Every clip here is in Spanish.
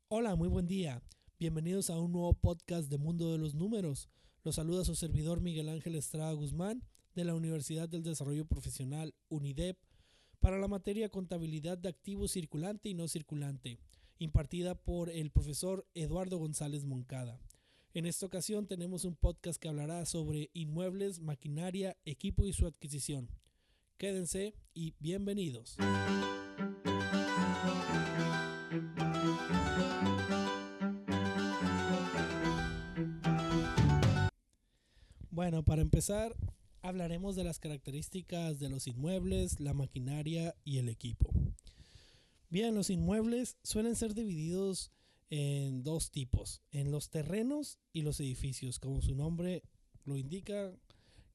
Hola, muy buen día. Bienvenidos a un nuevo podcast de Mundo de los Números. Los saluda su servidor Miguel Ángel Estrada Guzmán de la Universidad del Desarrollo Profesional UNIDEP para la materia Contabilidad de Activo Circulante y No Circulante, impartida por el profesor Eduardo González Moncada. En esta ocasión tenemos un podcast que hablará sobre inmuebles, maquinaria, equipo y su adquisición. Quédense y bienvenidos. Bueno, para empezar, hablaremos de las características de los inmuebles, la maquinaria y el equipo. Bien, los inmuebles suelen ser divididos en dos tipos, en los terrenos y los edificios. Como su nombre lo indica,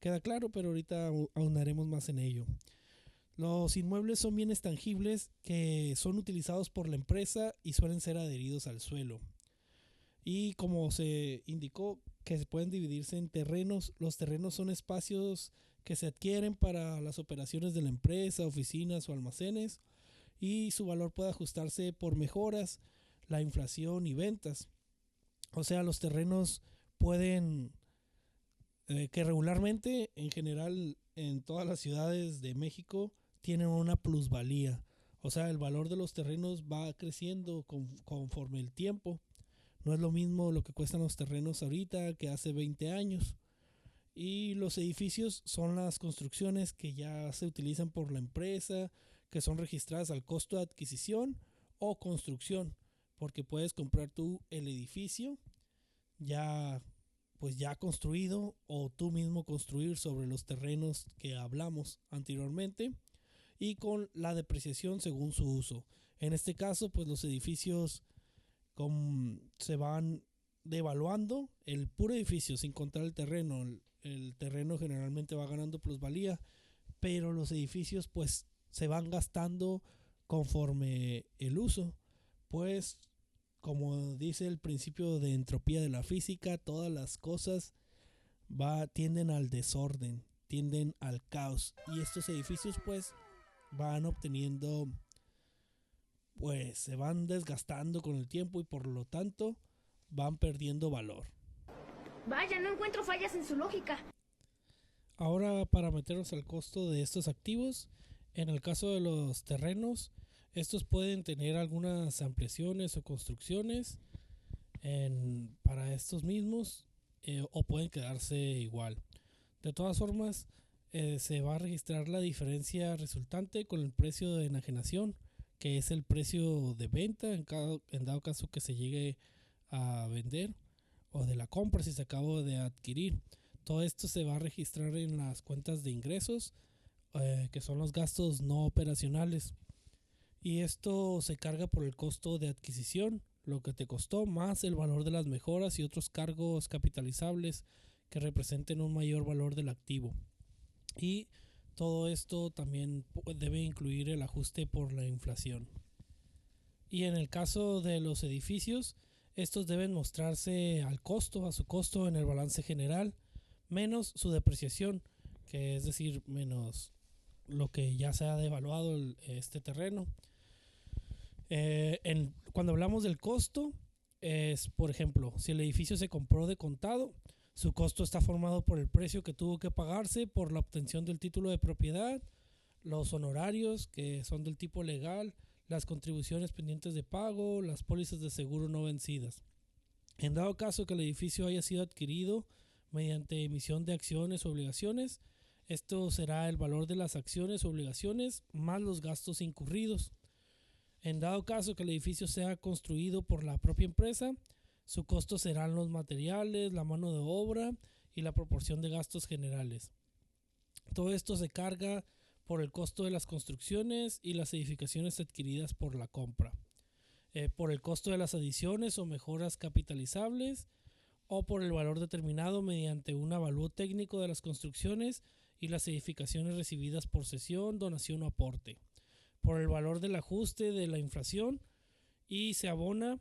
queda claro, pero ahorita ahondaremos más en ello. Los inmuebles son bienes tangibles que son utilizados por la empresa y suelen ser adheridos al suelo. Y como se indicó que se pueden dividirse en terrenos, los terrenos son espacios que se adquieren para las operaciones de la empresa, oficinas o almacenes, y su valor puede ajustarse por mejoras, la inflación y ventas. O sea, los terrenos pueden, que regularmente en general en todas las ciudades de México tienen una plusvalía. O sea, el valor de los terrenos va creciendo conforme el tiempo. No es lo mismo lo que cuestan los terrenos ahorita que hace 20 años. Y los edificios son las construcciones que ya se utilizan por la empresa, que son registradas al costo de adquisición o construcción, porque puedes comprar tú el edificio ya ya construido o tú mismo construir sobre los terrenos que hablamos anteriormente y con la depreciación según su uso. En este caso, pues los edificios se van devaluando el puro edificio sin contar el terreno. El terreno generalmente va ganando plusvalía, pero los edificios pues se van gastando conforme el uso. Pues como dice el principio de entropía de la física, todas las cosas tienden al desorden, tienden al caos. Y estos edificios pues van obteniendo, pues se van desgastando con el tiempo y por lo tanto van perdiendo valor. Vaya, no encuentro fallas en su lógica. Ahora, para meternos al costo de estos activos, en el caso de los terrenos, estos pueden tener algunas ampliaciones o construcciones para estos mismos, o pueden quedarse igual. De todas formas, se va a registrar la diferencia resultante con el precio de enajenación, que es el precio de venta en dado caso que se llegue a vender, o de la compra si se acabó de adquirir. Todo esto se va a registrar en las cuentas de ingresos, que son los gastos no operacionales. Y esto se carga por el costo de adquisición, lo que te costó, más el valor de las mejoras y otros cargos capitalizables que representen un mayor valor del activo. Y todo esto también debe incluir el ajuste por la inflación. Y en el caso de los edificios, estos deben mostrarse al costo, a su costo en el balance general, menos su depreciación, que es decir, menos lo que ya se ha devaluado este terreno. Cuando hablamos del costo, es, por ejemplo, si el edificio se compró de contado, su costo está formado por el precio que tuvo que pagarse por la obtención del título de propiedad, los honorarios que son del tipo legal, las contribuciones pendientes de pago, las pólizas de seguro no vencidas. En dado caso que el edificio haya sido adquirido mediante emisión de acciones o obligaciones, esto será el valor de las acciones o obligaciones más los gastos incurridos. En dado caso que el edificio sea construido por la propia empresa, su costo serán los materiales, la mano de obra y la proporción de gastos generales. Todo esto se carga por el costo de las construcciones y las edificaciones adquiridas por la compra, por el costo de las adiciones o mejoras capitalizables o por el valor determinado mediante un avalúo técnico de las construcciones y las edificaciones recibidas por cesión, donación o aporte, por el valor del ajuste de la inflación y se abona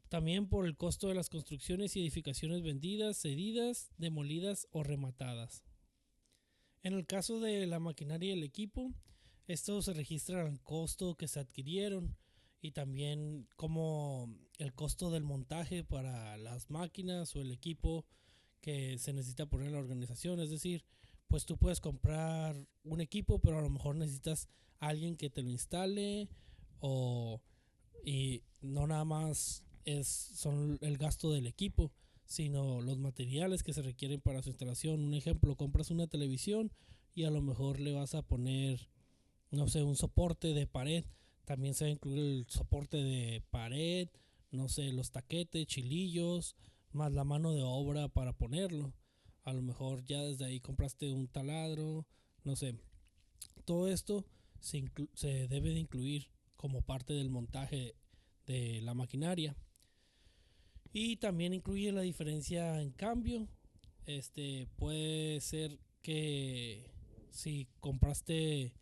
también por el costo de las construcciones y edificaciones vendidas, cedidas, demolidas o rematadas. En el caso de la maquinaria y el equipo, estos se registran al costo que se adquirieron y también como el costo del montaje para las máquinas o el equipo que se necesita poner en la organización. Es decir, pues tú puedes comprar un equipo, pero a lo mejor necesitas a alguien que te lo instale o y no nada más son el gasto del equipo, sino los materiales que se requieren para su instalación. Un ejemplo, compras una televisión y a lo mejor le vas a poner, no sé, un soporte de pared. También se va a incluir el soporte de pared, no sé, los taquetes, chilillos, más la mano de obra para ponerlo. A lo mejor ya desde ahí compraste un taladro, no sé. Todo esto se debe de incluir como parte del montaje de la maquinaria. Y también incluye la diferencia en cambio. Puede ser que si compraste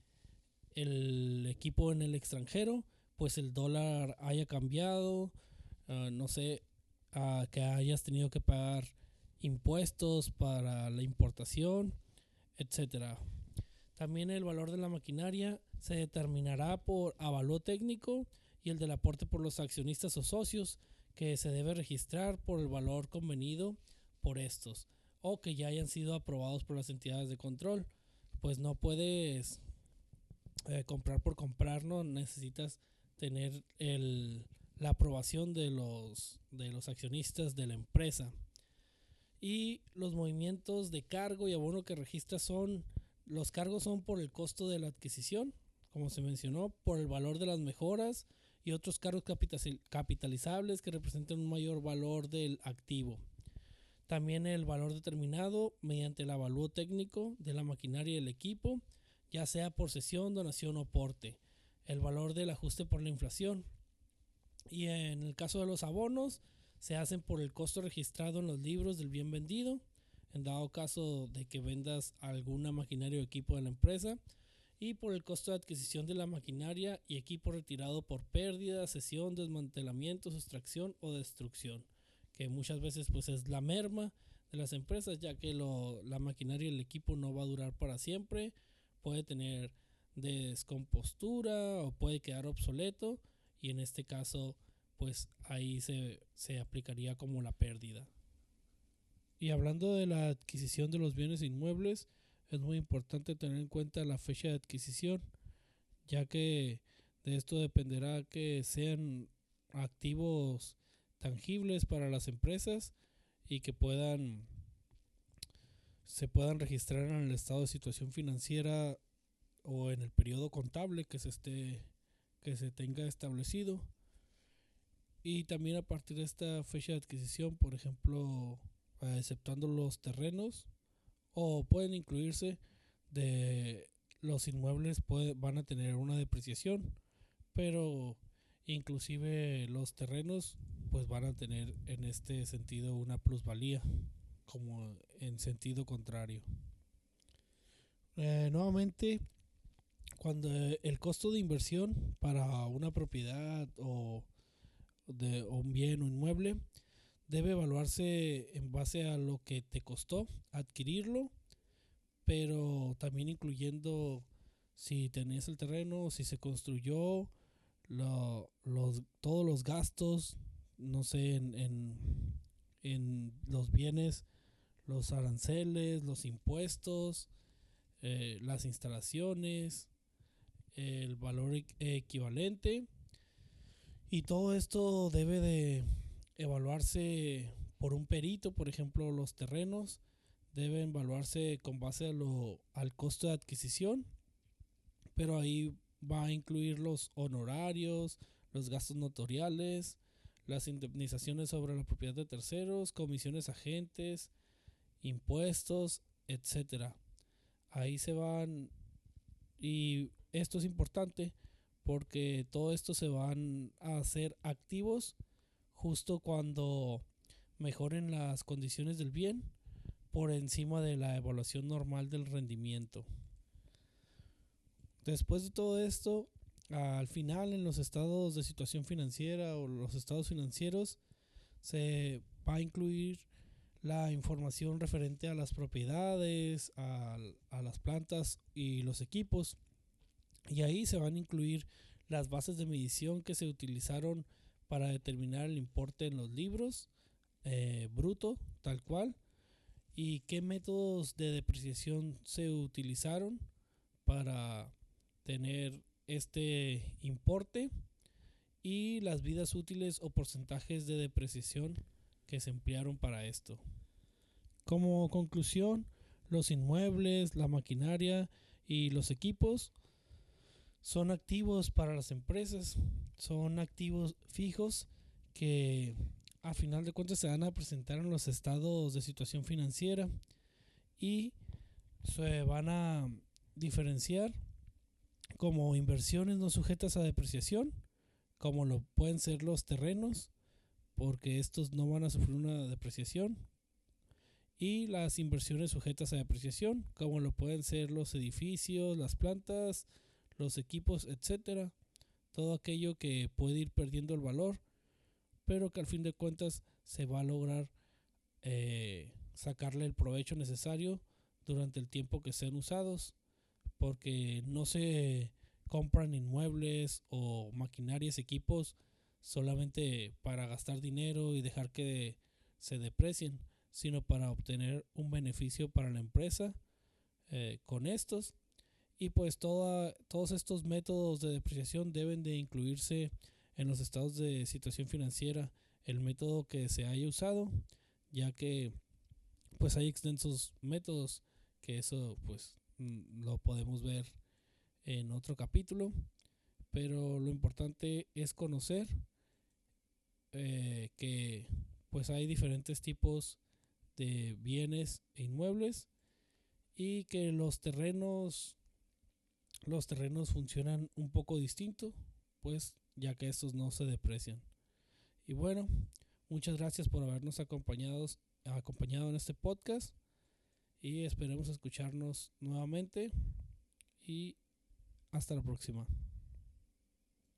el equipo en el extranjero, pues el dólar haya cambiado, no sé, que hayas tenido que pagar impuestos para la importación, etcétera. También el valor de la maquinaria se determinará por avalúo técnico y el del aporte por los accionistas o socios, que se debe registrar por el valor convenido por estos o que ya hayan sido aprobados por las entidades de control. Pues no puedes comprar por comprar, no necesitas tener la aprobación de los accionistas de la empresa. Y los movimientos de cargo y abono que registra los cargos son por el costo de la adquisición, como se mencionó, por el valor de las mejoras y otros cargos capitalizables que representan un mayor valor del activo. También el valor determinado mediante el avalúo técnico de la maquinaria y el equipo, ya sea por cesión, donación o porte. El valor del ajuste por la inflación. Y en el caso de los abonos, se hacen por el costo registrado en los libros del bien vendido, en dado caso de que vendas alguna maquinaria o equipo de la empresa, y por el costo de adquisición de la maquinaria y equipo retirado por pérdida, cesión, desmantelamiento, sustracción o destrucción, que muchas veces pues es la merma de las empresas, ya que la maquinaria y el equipo no va a durar para siempre, puede tener descompostura o puede quedar obsoleto, y en este caso pues ahí se aplicaría como la pérdida. Y hablando de la adquisición de los bienes inmuebles, es muy importante tener en cuenta la fecha de adquisición, ya que de esto dependerá que sean activos tangibles para las empresas y que se puedan registrar en el estado de situación financiera o en el periodo contable que se tenga establecido. Y también a partir de esta fecha de adquisición, por ejemplo, exceptuando los terrenos, o pueden incluirse de los inmuebles van a tener una depreciación, pero inclusive los terrenos pues van a tener en este sentido una plusvalía, como en sentido contrario. Nuevamente, cuando el costo de inversión para una propiedad o un bien o inmueble debe evaluarse en base a lo que te costó adquirirlo, pero también incluyendo si tenés el terreno, si se construyó, todos los gastos, no sé, en los bienes, los aranceles, los impuestos, las instalaciones, el valor equivalente, y todo esto debe de evaluarse por un perito. Por ejemplo, los terrenos deben evaluarse con base al costo de adquisición, pero ahí va a incluir los honorarios, los gastos notoriales, las indemnizaciones sobre la propiedad de terceros, comisiones a agentes, impuestos, etcétera. Ahí se van, y esto es importante porque todo esto se van a hacer activos justo cuando mejoren las condiciones del bien por encima de la evaluación normal del rendimiento. Después de todo esto, al final en los estados de situación financiera o los estados financieros se va a incluir la información referente a las propiedades, a las plantas y los equipos, y ahí se van a incluir las bases de medición que se utilizaron para determinar el importe en los libros, bruto, tal cual, y qué métodos de depreciación se utilizaron para tener este importe y las vidas útiles o porcentajes de depreciación que se emplearon para esto. Como conclusión, los inmuebles, la maquinaria y los equipos son activos para las empresas, son activos fijos que a final de cuentas se van a presentar en los estados de situación financiera y se van a diferenciar como inversiones no sujetas a depreciación, como lo pueden ser los terrenos, porque estos no van a sufrir una depreciación, y las inversiones sujetas a depreciación, como lo pueden ser los edificios, las plantas, los equipos, etcétera. Todo aquello que puede ir perdiendo el valor, pero que al fin de cuentas se va a lograr sacarle el provecho necesario durante el tiempo que sean usados, porque no se compran inmuebles o maquinarias, equipos solamente para gastar dinero y dejar que se deprecien, sino para obtener un beneficio para la empresa con estos. Y pues todos estos métodos de depreciación deben de incluirse en los estados de situación financiera, el método que se haya usado, ya que pues hay extensos métodos, que eso pues lo podemos ver en otro capítulo, pero lo importante es conocer que pues hay diferentes tipos de bienes e inmuebles y que los terrenos funcionan un poco distinto, pues ya que estos no se deprecian. Y bueno, muchas gracias por habernos acompañado en este podcast y esperemos escucharnos nuevamente y hasta la próxima.